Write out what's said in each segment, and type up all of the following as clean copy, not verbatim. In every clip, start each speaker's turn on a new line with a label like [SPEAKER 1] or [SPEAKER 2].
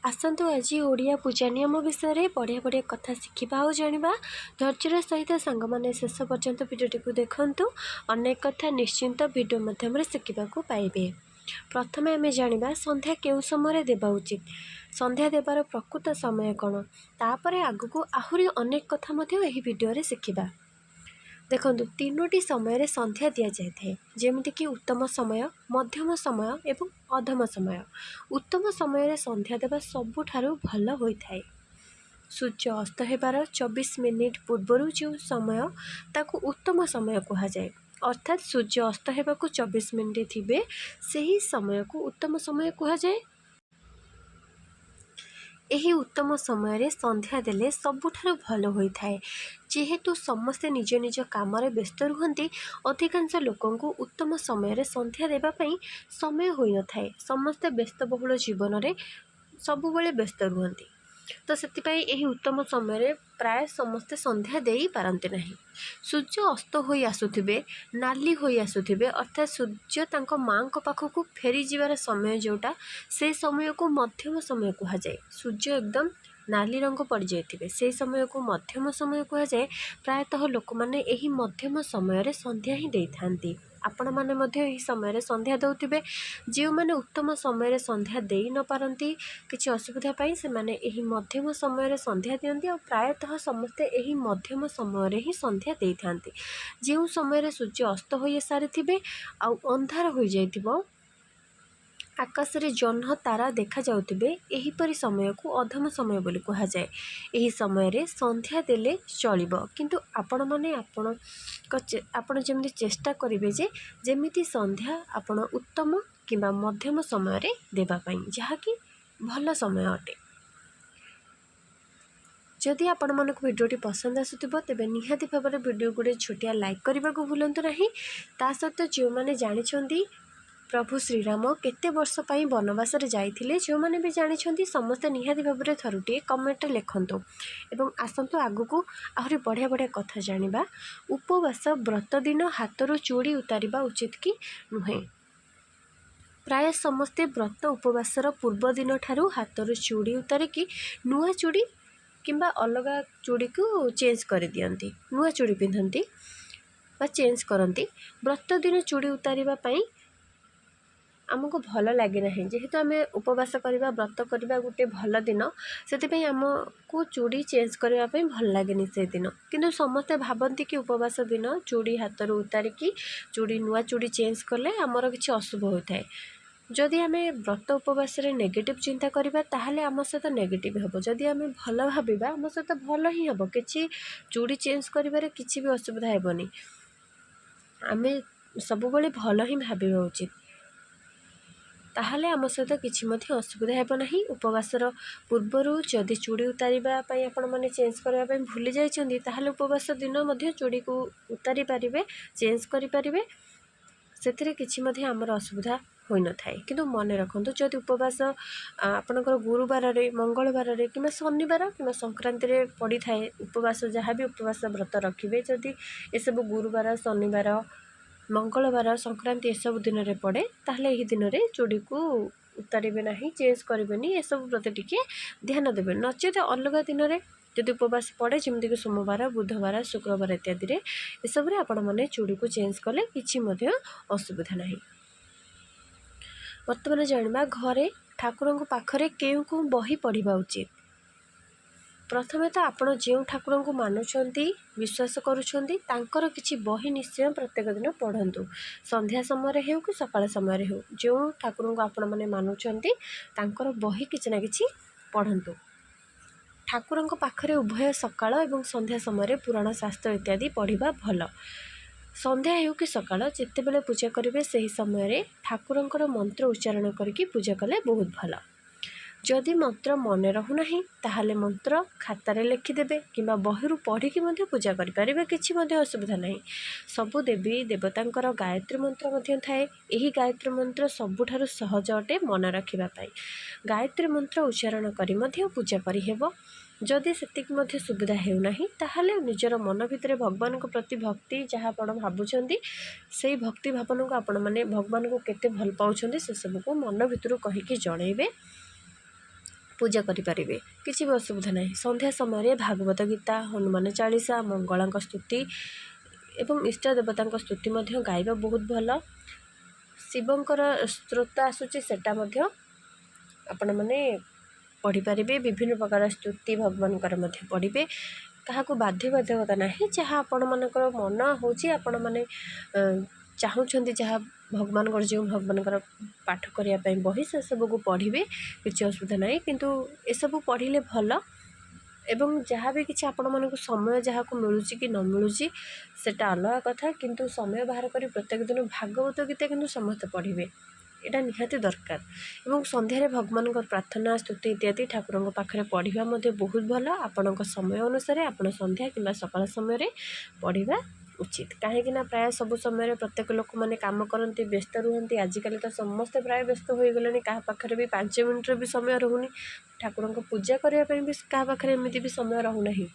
[SPEAKER 1] आसतु आज ओडिया पूजा नियम विषय बढ़िया बढ़िया कथा शिखा और जाना धैर्यर सहित सांग मैंने शेष पर्यंत भिडियोटी को देखु अनेक कथा निश्चिंत भिडियो मध्यम शिखा पाइबे। प्रथम आम जाना संध्या केउ समय देवा उचित, संध्या देवार प्रकृत समय कौन, तापर आग को आहरी अनेक कथा भिडियो शिखा। देखो तीनोटी समय संध्या दि जाए जमीक उत्तम समय, मध्यम समय एवं अधम समय। उत्तम समय संध्या देवा सबुठारु भल होइथाए। सूर्य अस्त हेबार 24 मिनिट पूर्वर जो समय ताकू उत्तम समय कहा जाए, अर्थात सूर्य अस्त हेबाकू 24 मिनिट थिबे सही समय को उत्तम समय कहा जाए। यही उत्तम समय संध्या देले सबुठारु भल होइथाए। जेहेतु समस्ते निज निज काम व्यस्त रुहंती, अधिकांश लोकों को उत्तम समय संध्या देवाई समय होई न थाए। समस्ते व्यस्तबहुल जीवन में सबुबले व्यस्त रुहंती, तो सेतिपाई यही उत्तम समय प्राय समस्ते संध्या देई पारंती नहीं। सूर्य अस्त होई आसुथिबे, नाली होई आसुथिबे, अर्थात सूर्य तांको माँ को पाखकू फेरी जीवार समय जोटा से समय को मध्यम समय कहा जाए। सूर्य एकदम नाली रंग पड़ जाइथिबे से समय को मध्यम समय कहा जाए। प्रायतः लोक माने एही मध्यम समय संध्या ही देई थांती। आपण माने मध्य एही समय संध्या दउथिबे। जे माने उत्तम समय संध्या देई न पारंती किछि असुविधा पाई से माने एही मध्यम समय संध्या दियंती और प्रायतः समस्ते एही मध्यम समय ही संध्या देई थांती। जे समय सूर्य अस्त होई सारिथिबे आ अंधार होई जाइथिबो, आकाश रे जह्न तारा देखा जाउथिबे, एहीपरि समय को अधम समय बोली कहा जाए। एही समय रे संध्या देले चलिबो, किंतु आपण माने आपण जेमि चेष्टा करिवे जे जेमिति संध्या आपण उत्तम किंबा मध्यम समय रे देबा पई, जहा कि भल समय अटे। जदि आपण मानक भिडियोटी पसंद आसुथिबो तेबे निहाती भाबरे भिडियो गुडे छोटिया लाइक करने को भूलंतु नहीं। ता सहित जो माने जानिछंती प्रभु श्रीराम केते वर्ष पई वनवास रे जाइथिले, जो माने भी जानिछंती समस्त निहाती भाबरे थरुटिए कमेंट लिखंतु। एवं आसंतु आगु को आहरी बढ़िया बढ़िया कथा जानिबा। उपवास व्रत दिन हाथरू चूड़ी उतारिबा उचित कि नुहे। प्राय समस्ते व्रत उपवासर पूर्व दिन ठारू हाथरू चूड़ी उतारिकी नुआ चूड़ी किंबा अलगा चूड़ी को चेंज कर दियंती, नुआ चूड़ी पिंधंती बा चेंज करंती। व्रत दिन चूड़ी उतारिबा पई आमको भल लगे ना, जेहेतु आम उपवास करवा व्रत करवा गोटे भल दिन, से आमको चूड़ी चेंज करने भल लगे से दिन। किंतु समस्ते भावती कि उपवास दिन चूड़ी हाथ उतारिकी चूड़ी नुआ चूड़ी चेंज कले आमर किसी अशुभ होता है। जदि आम व्रत उपवास नेगेटिव चिंता करवा ताहले आम सहित नेगेटिव हम, जदि आम भल भाविबा आम सहित भल ही हम। किसी चूड़ी चेंज करिवारे किसी भी असुविधा हेबनी। आम सबुबले भल ही भाविबा उचित, ताहले आम सहित किसी असुविधा हेब नहीं। उपवासर पूर्वर जदि चूड़ी उतारिबा पई आपण माने चेंज करबा पई भूली जाइछंती, ताहले उपवास दिन मध्य चूड़ी को उतारि पारिबे, चेंज करि पारिबे, सेतिरे किछि मध्य आमर असुविधा होई न थाए। किंतु मन रखंतु जदि उपवास आपणकर गुरुवार रे, मंगलवार रे किंबा शनिवार किंबा संक्रांति रे पड़ी थाए, उपवास जहाँ भी उपवास व्रत रखिबे, जदि ए सब गुरुवार, शनिवार, मंगलवार, संक्रांति ए सब दिन रे पड़े, ताहले एही दिन रे चूड़ी को उतारिबे नहीं, चेंज करिबेनी। ए सब प्रति टिके ध्यान देबे। नचेत अलग दिन रे जदि उपवास पड़े जमीक सोमवार, बुधवार, शुक्रवार इत्यादि रे ए सब रे आपण माने चूड़ी को चेंज कले किछि मध्य असुविधा नहीं। वर्तमान जानिबा घरे ठाकुर पाखरे केउ को बही पढ़ा उचित। प्रथमे तो आपण जो ठाकुर को मानुंट विश्वास करुँच तांकर किछि बही निश्चय प्रत्येक दिन पढ़ंतु। संध्या समय हो कि सकाळ समय हो, जो ठाकुर को आपण मैंने मानुंट तांकर बही किछि ना किछि पढ़ंतु। ठाकुर पाखरे उभय सकाळ एवं संध्या समय पुराण शास्त्र इत्यादि पढ़ा भल। संध्या हो कि सकाळ जितेबेले पूजा करेंगे से समय ठाकुरंकर मंत्र उच्चारण करके पूजा कले बहुत भल। जदि मंत्र मन रहूना ताहले मंत्र खातार लिखिदेवे किंबा बहिरू पढ़िकी पूजा करें, किसी असुविधा नहीं। सबु देवी देवतांकर गायत्री मंत्र मध्य थाए। यही गायत्री मंत्र सबुठारु सहज अटे मन रखिबापई। गायत्री मंत्र उच्चारण करी मध्य पूजा करिहेब। जदि सेतिक सुविधा हेउना ताहले निजर मन भितर भगवान को प्रति भक्ति जहाँ आपण भावुंट से भक्ति भावना को आपण मैंने भगवान को केते भल पाउछंती से सब को मन भितर कहीकि जणेबे। ପୂଜା କରିପାରିବେ, କିଛି ବି ଅସୁବିଧା ନାହିଁ। ସନ୍ଧ୍ୟା ସମୟରେ ଭାଗବତ ଗୀତା, ହନୁମାନ ଚାଳିଶା, ମଙ୍ଗଳାଙ୍କ ସ୍ତୁତି ଏବଂ ଇଷ୍ଟ ଦେବତାଙ୍କ ସ୍ତୁତି ମଧ୍ୟ ଗାଇବା ବହୁତ ଭଲ। ଶିବଙ୍କର ସ୍ତୋତ୍ର ଆସୁଛି, ସେଟା ମଧ୍ୟ ଆପଣମାନେ ପଢ଼ିପାରିବେ। ବିଭିନ୍ନ ପ୍ରକାର ସ୍ତୁତି ଭଗବାନଙ୍କର ମଧ୍ୟ ପଢ଼ିବେ। କାହାକୁ ବାଧ୍ୟବାଧକତା ନାହିଁ, ଯାହା ଆପଣମାନଙ୍କର ମନ ହେଉଛି, ଆପଣମାନେ ଚାହୁଁଛନ୍ତି ଯାହା ଭଗବାନଙ୍କର, ଯେଉଁ ଭଗବାନଙ୍କର ପାଠ କରିବା ପାଇଁ ବହି, ସେସବୁକୁ ପଢ଼ିବେ, କିଛି ଅସୁବିଧା ନାହିଁ। କିନ୍ତୁ ଏସବୁ ପଢ଼ିଲେ ଭଲ। ଏବଂ ଯାହା ବି କିଛି ଆପଣମାନଙ୍କୁ ସମୟ ଯାହାକୁ ମିଳୁଛି କି ନ ମିଳୁଛି ସେଟା ଅଲଗା କଥା, କିନ୍ତୁ ସମୟ ବାହାର କରି ପ୍ରତ୍ୟେକ ଦିନ ଭାଗବତ ଗୀତା କିନ୍ତୁ ସମସ୍ତେ ପଢ଼ିବେ, ଏଇଟା ନିହାତି ଦରକାର। ଏବଂ ସନ୍ଧ୍ୟାରେ ଭଗବାନଙ୍କର ପ୍ରାର୍ଥନା, ସ୍ତୁତି ଇତ୍ୟାଦି ଠାକୁରଙ୍କ ପାଖରେ ପଢ଼ିବା ମଧ୍ୟ ବହୁତ ଭଲ। ଆପଣଙ୍କ ସମୟ ଅନୁସାରେ ଆପଣ ସନ୍ଧ୍ୟା କିମ୍ବା ସକାଳ ସମୟରେ ପଢ଼ିବା ଉଚିତ। କାହିଁକିନା ପ୍ରାୟ ସବୁ ସମୟରେ ପ୍ରତ୍ୟେକ ଲୋକମାନେ କାମ କରନ୍ତି, ବ୍ୟସ୍ତ ରୁହନ୍ତି। ଆଜିକାଲି ତ ସମସ୍ତେ ପ୍ରାୟ ବ୍ୟସ୍ତ ହୋଇଗଲେଣି, କାହା ପାଖରେ ବି 5 ମିନିଟ୍ର ବି ସମୟ ରହୁନି। ଠାକୁରଙ୍କ ପୂଜା କରିବା ପାଇଁ ବି କାହା ପାଖରେ ଏମିତି ବି ସମୟ ରହୁନାହିଁ।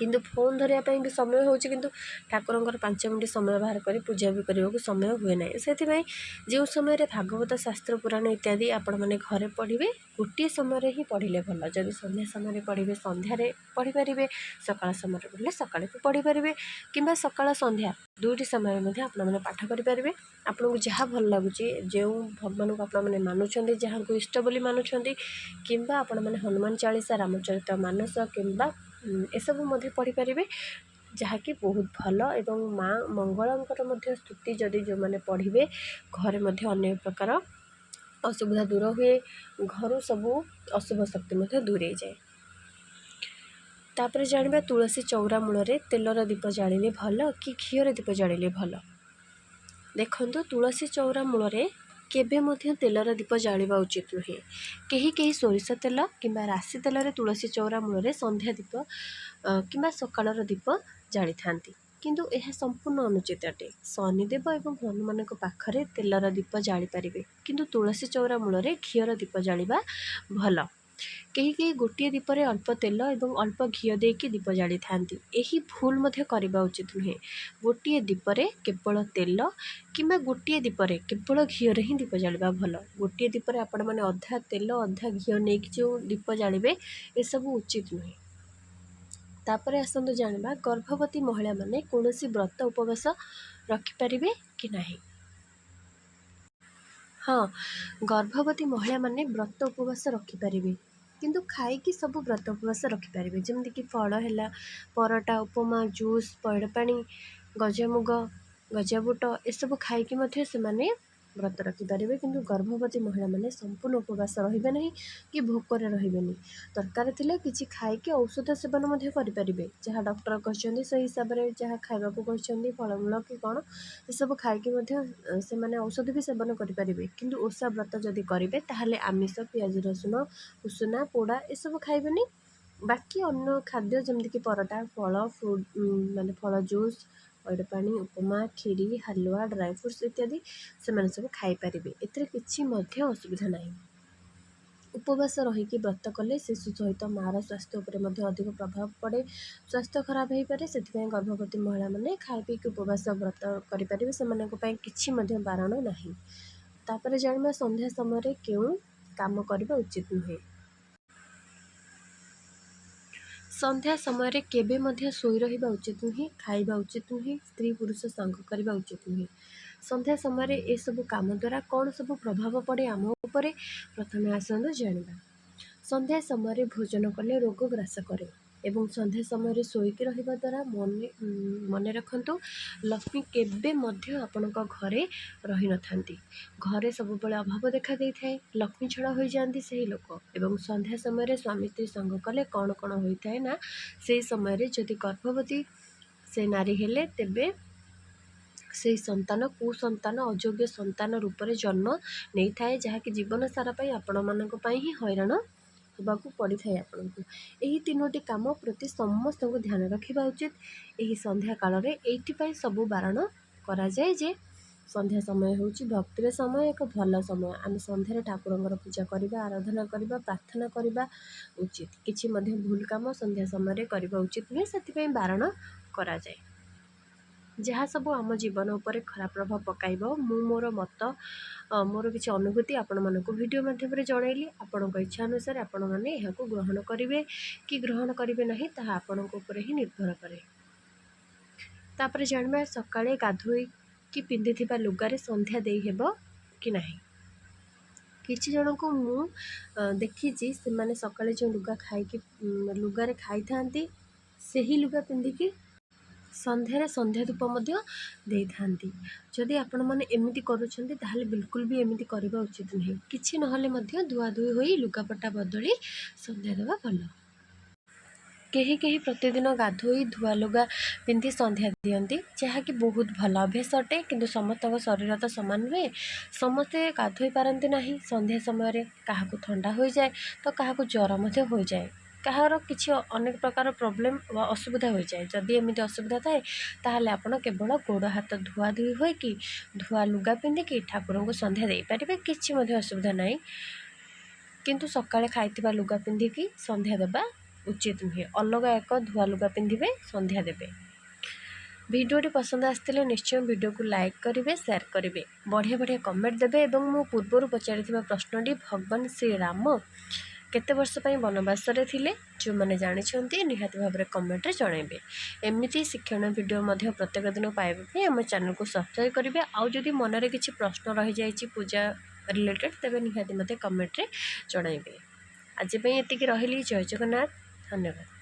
[SPEAKER 1] କିନ୍ତୁ ଫୋନ୍ ଧରିବା ପାଇଁ ବି ସମୟ ହେଉଛି, କିନ୍ତୁ ଠାକୁରଙ୍କର 5 ମିନିଟ୍ ସମୟ ବାହାର କରି ପୂଜା ବି କରିବାକୁ ସମୟ ହୁଏ ନାହିଁ। ସେଥିପାଇଁ ଯେଉଁ ସମୟରେ ଭାଗବତ, ଶାସ୍ତ୍ର, ପୁରାଣ ଇତ୍ୟାଦି ଆପଣମାନେ ଘରେ ପଢ଼ିବେ, ଗୋଟିଏ ସମୟରେ ହିଁ ପଢ଼ିଲେ ଭଲ। ଯଦି ସନ୍ଧ୍ୟା ସମୟରେ ପଢ଼ିବେ ସନ୍ଧ୍ୟାରେ ପଢ଼ିପାରିବେ, ସକାଳ ସମୟରେ ପଢ଼ିଲେ ସକାଳେ ବି ପଢ଼ିପାରିବେ, କିମ୍ବା ସକାଳ ସନ୍ଧ୍ୟା ଦୁଇଟି ସମୟରେ ମଧ୍ୟ ଆପଣମାନେ ପାଠ କରିପାରିବେ। ଆପଣଙ୍କୁ ଯାହା ଭଲ ଲାଗୁଛି, ଯେଉଁ ଭଗବାନଙ୍କୁ ଆପଣମାନେ ମାନୁଛନ୍ତି, ଯାହାଙ୍କୁ ଇଷ୍ଟ ବୋଲି ମାନୁଛନ୍ତି, କିମ୍ବା ଆପଣମାନେ ହନୁମାନ ଚାଳିଶା, ରାମଚରିତ ମାନସ କିମ୍ବା ଏସବୁ ମଧ୍ୟ ପଢ଼ିପାରିବେ, ଯାହାକି ବହୁତ ଭଲ। ଏବଂ ମା ମଙ୍ଗଳାଙ୍କର ମଧ୍ୟ ସ୍ତୁତି ଯଦି ଯେଉଁମାନେ ପଢ଼ିବେ, ଘରେ ମଧ୍ୟ ଅନେକ ପ୍ରକାର ଅସୁବିଧା ଦୂର ହୁଏ, ଘରୁ ସବୁ ଅଶୁଭ ଶକ୍ତି ମଧ୍ୟ ଦୂରେଇଯାଏ। ତାପରେ ଜାଣିବା ତୁଳସୀ ଚଉରା ମୂଳରେ ତେଲର ଦୀପ ଜାଳିଲେ ଭଲ କି ଘିଅର ଦୀପ ଜାଳିଲେ ଭଲ। ଦେଖନ୍ତୁ, ତୁଳସୀ ଚଉରା ମୂଳରେ କେବେ ମଧ୍ୟ ତେଲର ଦୀପ ଜାଳିବା ଉଚିତ ନୁହେଁ। କେହି କେହି ସୋରିଷ ତେଲ କିମ୍ବା ରାଶି ତେଲରେ ତୁଳସୀ ଚଉରା ମୂଳରେ ସନ୍ଧ୍ୟା ଦୀପ କିମ୍ବା ସକାଳର ଦୀପ ଜାଳିଥାନ୍ତି, କିନ୍ତୁ ଏହା ସମ୍ପୂର୍ଣ୍ଣ ଅନୁଚିତ ଅଟେ। ଶନିଦେବ ଏବଂ ହନୁମାନଙ୍କ ପାଖରେ ତେଲର ଦୀପ ଜାଳିପାରିବେ, କିନ୍ତୁ ତୁଳସୀ ଚଉରା ମୂଳରେ ଘିଅର ଦୀପ ଜାଳିବା ଭଲ। କେହି କେହି ଗୋଟିଏ ଦୀପରେ ଅଳ୍ପ ତେଲ ଏବଂ ଅଳ୍ପ ଘିଅ ଦେଇକି ଦୀପ ଜାଳିଥାନ୍ତି। ଏହି ଭୁଲ ମଧ୍ୟ କରିବା ଉଚିତ ନୁହେଁ। ଗୋଟିଏ ଦୀପରେ କେବଳ ତେଲ କିମ୍ବା ଗୋଟିଏ ଦୀପରେ କେବଳ ଘିଅରେ ହିଁ ଦୀପ ଜାଳିବା ଭଲ। ଗୋଟିଏ ଦୀପରେ ଆପଣମାନେ ଅଧା ତେଲ ଅଧା ଘିଅ ନେଇକି ଯେଉଁ ଦୀପ ଜାଳିବେ, ଏସବୁ ଉଚିତ ନୁହେଁ। ତାପରେ ଆସନ୍ତୁ ଜାଣିବା, ଗର୍ଭବତୀ ମହିଳାମାନେ କୌଣସି ବ୍ରତ ଉପବାସ ରଖିପାରିବେ କି ନାହିଁ। ହଁ, ଗର୍ଭବତୀ ମହିଳାମାନେ ବ୍ରତ ଉପବାସ ରଖିପାରିବେ, କିନ୍ତୁ ଖାଇକି ସବୁ ବ୍ରତ ଉପବାସ ରଖିପାରିବେ। ଯେମିତିକି ଫଳ ହେଲା, ପରଟା, ଉପମା, ଜୁସ୍, ପଇଡ଼ ପାଣି, ଗଜାମୁଗ, ଗଜାବୁଟ ଏସବୁ ଖାଇକି ମଧ୍ୟ ସେମାନେ ବ୍ରତ ରଖିପାରିବେ। କିନ୍ତୁ ଗର୍ଭବତୀ ମହିଳାମାନେ ସମ୍ପୂର୍ଣ୍ଣ ଉପବାସ ରହିବେ ନାହିଁ କି ଭୋକରେ ରହିବେନି। ଦରକାର ଥିଲେ କିଛି ଖାଇକି ଔଷଧ ସେବନ ମଧ୍ୟ କରିପାରିବେ, ଯାହା ଡକ୍ଟର କହିଛନ୍ତି ସେହି ହିସାବରେ ଯାହା ଖାଇବାକୁ କହିଛନ୍ତି, ଫଳମୂଳ କି କ'ଣ ଏସବୁ ଖାଇକି ମଧ୍ୟ ସେମାନେ ଔଷଧ ବି ସେବନ କରିପାରିବେ। କିନ୍ତୁ ଓଷା ବ୍ରତ ଯଦି କରିବେ, ତାହେଲେ ଆମିଷ, ପିଆଜ ରସୁଣ, ଉଷୁନା, ପୋଡ଼ା ଏସବୁ ଖାଇବେନି। ବାକି ଅନ୍ୟ ଖାଦ୍ୟ ଯେମିତିକି ପରଟା, ଫଳ, ମାନେ ଫଳ ଜୁସ୍, ପଇଡ଼ ପାଣି, ଉପମା, କ୍ଷୀରି, ହାଲୁଆ, ଡ୍ରାଏ ଫ୍ରୁଟ୍ସ ଇତ୍ୟାଦି ସେମାନେ ସବୁ ଖାଇପାରିବେ। ଏଥିରେ କିଛି ମଧ୍ୟ ଅସୁବିଧା ନାହିଁ। ଉପବାସ ରହିକି ବ୍ରତ କଲେ ଶିଶୁ ସହିତ ମାଆର ସ୍ୱାସ୍ଥ୍ୟ ଉପରେ ମଧ୍ୟ ଅଧିକ ପ୍ରଭାବ ପଡ଼େ, ସ୍ୱାସ୍ଥ୍ୟ ଖରାପ ହୋଇପାରେ। ସେଥିପାଇଁ ଗର୍ଭବତୀ ମହିଳାମାନେ ଖାଇ ପିଇକି ଉପବାସ ବ୍ରତ କରିପାରିବେ, ସେମାନଙ୍କ ପାଇଁ କିଛି ମଧ୍ୟ ବାରଣ ନାହିଁ। ତାପରେ ଜାଣିବା, ସନ୍ଧ୍ୟା ସମୟରେ କେଉଁ କାମ କରିବା ଉଚିତ ନୁହେଁ। ସନ୍ଧ୍ୟା ସମୟରେ କେବେ ମଧ୍ୟ ଶୋଇ ରହିବା ଉଚିତ ନୁହେଁ, ଖାଇବା ଉଚିତ ନୁହେଁ, ସ୍ତ୍ରୀ ପୁରୁଷ ସାଙ୍ଗ କରିବା ଉଚିତ ନୁହେଁ। ସନ୍ଧ୍ୟା ସମୟରେ ଏସବୁ କାମ ଦ୍ୱାରା କ'ଣ ସବୁ ପ୍ରଭାବ ପଡ଼େ ଆମ ଉପରେ, ପ୍ରଥମେ ଆସନ୍ତୁ ଜାଣିବା। ସନ୍ଧ୍ୟା ସମୟରେ ଭୋଜନ କଲେ ରୋଗ ଗ୍ରାସ କରେ ଏବଂ ସନ୍ଧ୍ୟା ସମୟରେ ଶୋଇକି ରହିବା ଦ୍ୱାରା ମନେ ରଖନ୍ତୁ, ଲକ୍ଷ୍ମୀ କେବେ ମଧ୍ୟ ଆପଣଙ୍କ ଘରେ ରହିନଥାନ୍ତି। ଘରେ ସବୁବେଳେ ଅଭାବ ଦେଖା ଦେଇଥାଏ, ଲକ୍ଷ୍ମୀ ଛଡ଼ା ହୋଇଯାଆନ୍ତି ସେହି ଲୋକ। ଏବଂ ସନ୍ଧ୍ୟା ସମୟରେ ସ୍ୱାମୀ ସ୍ତ୍ରୀ ସାଙ୍ଗ କଲେ କ'ଣ କ'ଣ ହୋଇଥାଏ ନା, ସେହି ସମୟରେ ଯଦି ଗର୍ଭବତୀ ସେ ନାରୀ ହେଲେ, ତେବେ ସେହି ସନ୍ତାନ କୁସନ୍ତାନ, ଅଯୋଗ୍ୟ ସନ୍ତାନ ରୂପରେ ଜନ୍ମ ନେଇଥାଏ, ଯାହାକି ଜୀବନ ସାରା ପାଇଁ ଆପଣମାନଙ୍କ ପାଇଁ ହିଁ ହଇରାଣ ହେବାକୁ ପଡ଼ିଥାଏ ଆପଣଙ୍କୁ। ଏହି 3ଟି କାମ ପ୍ରତି ସମସ୍ତଙ୍କୁ ଧ୍ୟାନ ରଖିବା ଉଚିତ। ଏହି ସନ୍ଧ୍ୟା କାଳରେ ଏଇଥିପାଇଁ ସବୁ ବାରଣ କରାଯାଏ ଯେ, ସନ୍ଧ୍ୟା ସମୟ ହେଉଛି ଭକ୍ତିର ସମୟ, ଏକ ଭଲ ସମୟ। ଆମେ ସନ୍ଧ୍ୟାରେ ଠାକୁରଙ୍କର ପୂଜା କରିବା, ଆରାଧନା କରିବା, ପ୍ରାର୍ଥନା କରିବା ଉଚିତ। କିଛି ମଧ୍ୟ ଭୁଲ କାମ ସନ୍ଧ୍ୟା ସମୟରେ କରିବା ଉଚିତ ନୁହେଁ, ସେଥିପାଇଁ ବାରଣ କରାଯାଏ। जहाँ सब आम जीवन उपर खराब प्रभाव पकाइब मु मोर मत मोर किसी अनुभूति आपण मानक वीडियो माध्यम जनइली आपण इच्छा अनुसार आपण मैंने यहाँ ग्रहण करेंगे कि ग्रहण करेंगे ना ताहा आपण ही निर्भर कै। तापर जानवा सकाळे गाधोई कि पिंधि लुगारे संध्या दे हेब कि नहीं। किछि जन को मु देखी से माने सकाळे जो लुगा खाई लुगारे खाई थांती सही लुगा पिंधिकी संध्यारे संध्या धूप दे थांती। जदि आपण माने एमिति करूछंती ताहाले बिल्कुल भी एमिति करबा उचित नहीं। किछि नहले मध्य धुआ धुई होई लुगापटा बदली संध्या देवा भल। केही केही प्रतिदिन गाधोई धुआ लुगा पिंधि संध्या दियंती जहाँकि बहुत भल अभ्यास अटे। किंतु समस्त शरीर तो सामान नुहे समस्ते गाधोई पारती नहीं। संध्या समय क्या ठंडा हो जाए तो क्या ज्वर हो जाए कहार किसी अनेक प्रकार प्रोब्लेम असुविधा हो जाए। जदि एमती असुविधा थाए ताहले आपण केवल गोड़ हाथ धुआ धुई हो कि धुआ लुगा पिंधिकी ठाकुर को संध्या दे पारे किसी असुविधा नहीं। किंतु सकाळे खाइथिबा लुगा पिंधिकी संध्या देबा उचित नुहे। अलग एक धुआ लुगा पिंधिबे संध्या देबे। वीडियोटी पसंद आसतिले निश्चय वीडियो को लाइक करेंगे शेयर करेंगे बढ़िया बढ़िया कमेंट देबे। एवं मो पूर्वर पचारिथिबा प्रश्नटी भगवान श्री राम केते वर्ष पई वनवास रे थिले जो माने जानिछंती निहाती भाव में कमेंट रे जणाइबे। एमिति शिक्षण वीडियो मध्य प्रत्येक दिन पाइबा पे हम चैनल को सब्सक्राइब करेंगे। आउ जदि मन रे किछि प्रश्न रहि जाइछि पूजा रिलेटेड तेबे निहाती मते कमेंट रे जणाइबे। आज पई एतिकी रहिली। जय जगन्नाथ। धन्यवाद।